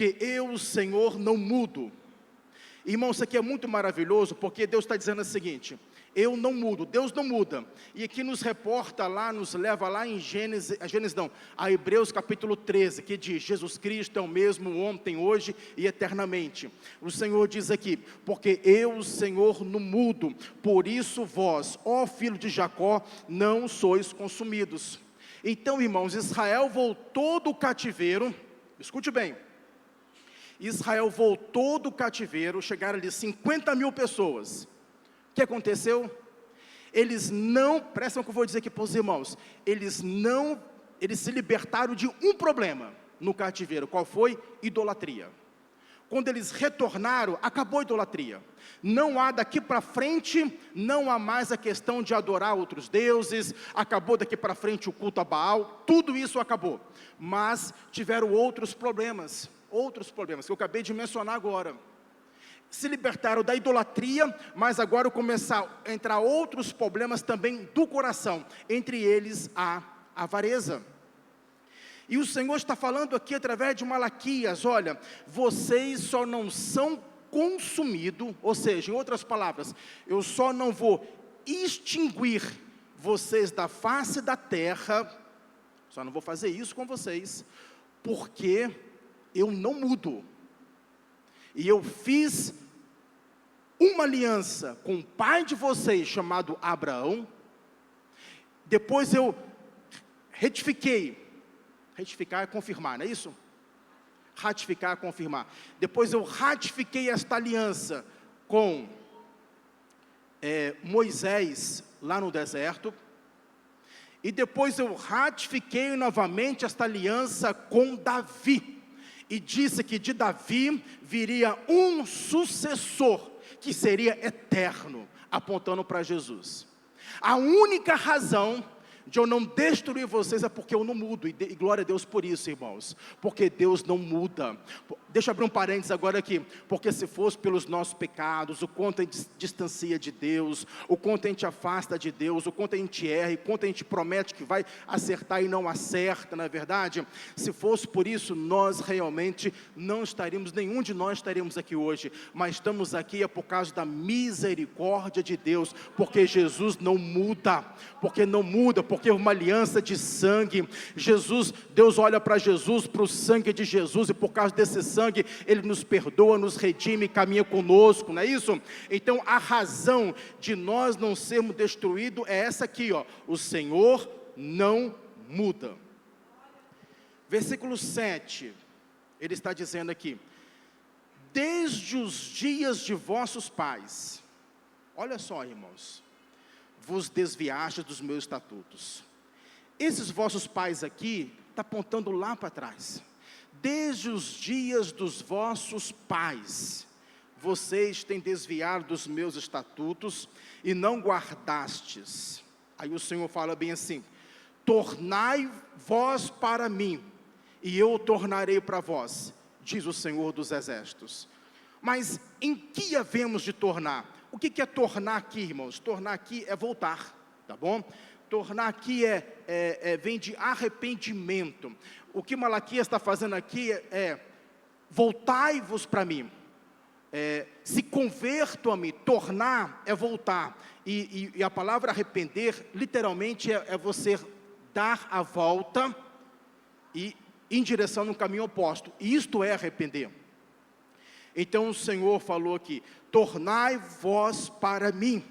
que eu, Senhor, não mudo. Irmão, isso aqui é muito maravilhoso, porque Deus está dizendo o seguinte: eu não mudo, Deus não muda. E aqui nos reporta lá, nos leva lá em a Hebreus capítulo 13, que diz: Jesus Cristo é o mesmo ontem, hoje e eternamente. O Senhor diz aqui: porque eu, o Senhor, não mudo, por isso vós, ó filho de Jacó, não sois consumidos. Então, irmãos, Israel voltou do cativeiro, escute bem, Israel voltou do cativeiro, chegaram ali 50 mil pessoas. O que aconteceu? Eles não, prestam o que eu vou dizer aqui para os irmãos, eles se libertaram de um problema no cativeiro. Qual foi? Idolatria. Quando eles retornaram, acabou a idolatria. Não há daqui para frente, não há mais a questão de adorar outros deuses, acabou daqui para frente o culto a Baal, tudo isso acabou. Mas tiveram outros problemas que eu acabei de mencionar agora. Se libertaram da idolatria, mas agora começaram a entrar outros problemas também do coração, entre eles a avareza. E o Senhor está falando aqui através de Malaquias: olha, vocês só não são consumidos, ou seja, em outras palavras, eu só não vou extinguir vocês da face da terra, só não vou fazer isso com vocês, porque eu não mudo. E eu fiz uma aliança com o pai de vocês, chamado Abraão. Depois eu retificar é confirmar, não é isso? Ratificar é confirmar. Depois eu ratifiquei esta aliança com Moisés, lá no deserto. E depois eu ratifiquei novamente esta aliança com Davi. E disse que de Davi viria um sucessor, que seria eterno, apontando para Jesus. A única razão de eu não destruir vocês é porque eu não mudo, e glória a Deus por isso, irmãos, porque Deus não muda. Deixa eu abrir um parênteses agora aqui, porque se fosse pelos nossos pecados, o quanto a gente distancia de Deus, o quanto a gente afasta de Deus, o quanto a gente erra, o quanto a gente promete que vai acertar e não acerta, não é verdade? Se fosse por isso, nós realmente não estaríamos, nenhum de nós estaríamos aqui hoje, mas estamos aqui por causa da misericórdia de Deus, porque Jesus não muda, porque é uma aliança de sangue. Deus olha para Jesus, para o sangue de Jesus, e por causa desse sangue, Ele nos perdoa, nos redime, caminha conosco, não é isso? Então a razão de nós não sermos destruídos é essa aqui, ó: o Senhor não muda. Versículo 7, Ele está dizendo aqui: desde os dias de vossos pais, olha só, irmãos, vos desviaste dos meus estatutos. Esses vossos pais aqui, está apontando lá para trás. Desde os dias dos vossos pais, vocês têm desviado dos meus estatutos e não guardastes. Aí o Senhor fala bem assim: tornai vós para mim, e eu tornarei para vós, diz o Senhor dos Exércitos. Mas em que havemos de tornar? O que é tornar aqui, irmãos? Tornar aqui é voltar, tá bom? Tornar aqui vem de arrependimento. O que Malaquias está fazendo aqui é voltai-vos para mim, se convertam a mim. Tornar é voltar, e a palavra arrepender, literalmente, é você dar a volta e em direção no caminho oposto, e isto é arrepender. Então o Senhor falou aqui: tornai vós para mim.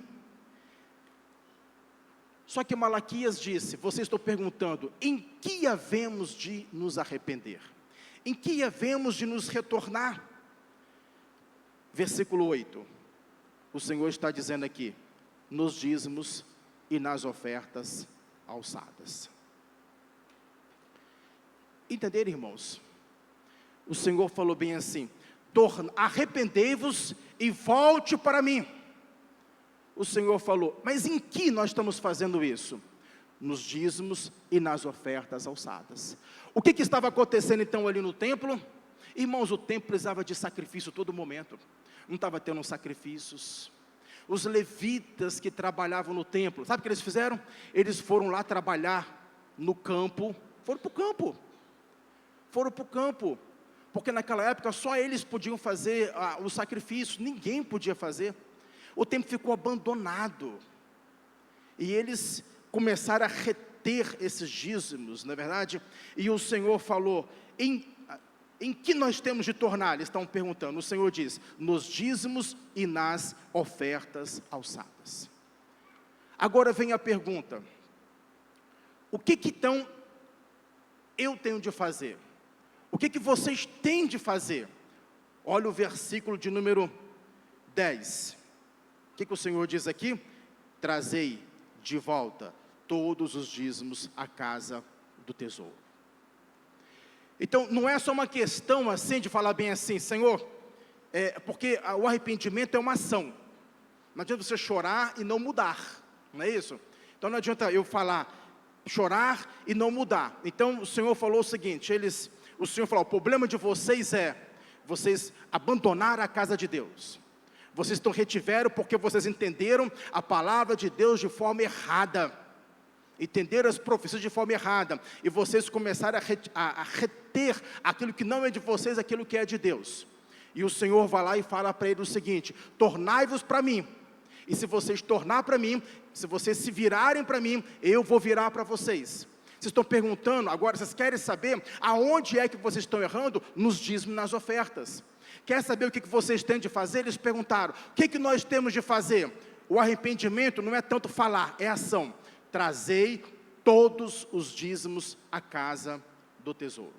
Só que Malaquias disse: vocês estão perguntando, em que havemos de nos arrepender? Em que havemos de nos retornar? Versículo 8, o Senhor está dizendo aqui: nos dízimos e nas ofertas alçadas. Entenderam, irmãos? O Senhor falou bem assim: arrependei-vos e volte para mim. O Senhor falou: mas em que nós estamos fazendo isso? Nos dízimos e nas ofertas alçadas. O que estava acontecendo então ali no templo? Irmãos, o templo precisava de sacrifício todo momento, não estava tendo sacrifícios. Os levitas que trabalhavam no templo, sabe o que eles fizeram? Eles foram lá trabalhar no campo, foram para o campo, porque naquela época só eles podiam fazer o sacrifício, ninguém podia fazer. O templo ficou abandonado, e eles começaram a reter esses dízimos, não é verdade? E o Senhor falou, em que nós temos de tornar? Eles estão perguntando. O Senhor diz, nos dízimos e nas ofertas alçadas. Agora vem a pergunta, o que então eu tenho de fazer? O que vocês têm de fazer? Olha o versículo de número 10. O que o Senhor diz aqui? Trazei de volta todos os dízimos à casa do tesouro. Então, não é só uma questão assim, de falar bem assim, Senhor, porque o arrependimento é uma ação. Não adianta você chorar e não mudar, não é isso? Então não adianta eu falar, chorar e não mudar. Então o Senhor falou o seguinte, o Senhor falou, o problema de vocês vocês abandonaram a casa de Deus. Vocês retiveram porque vocês entenderam a palavra de Deus de forma errada. Entenderam as profecias de forma errada. E vocês começaram a reter aquilo que não é de vocês, aquilo que é de Deus. E o Senhor vai lá e fala para ele o seguinte, tornai-vos para mim. E se vocês tornar para mim, se vocês se virarem para mim, eu vou virar para vocês. Vocês estão perguntando, agora vocês querem saber aonde é que vocês estão errando? Nos dízimos, nas ofertas. Quer saber o que vocês têm de fazer? Eles perguntaram, o que nós temos de fazer? O arrependimento não é tanto falar, é ação. Trazei todos os dízimos à casa do tesouro.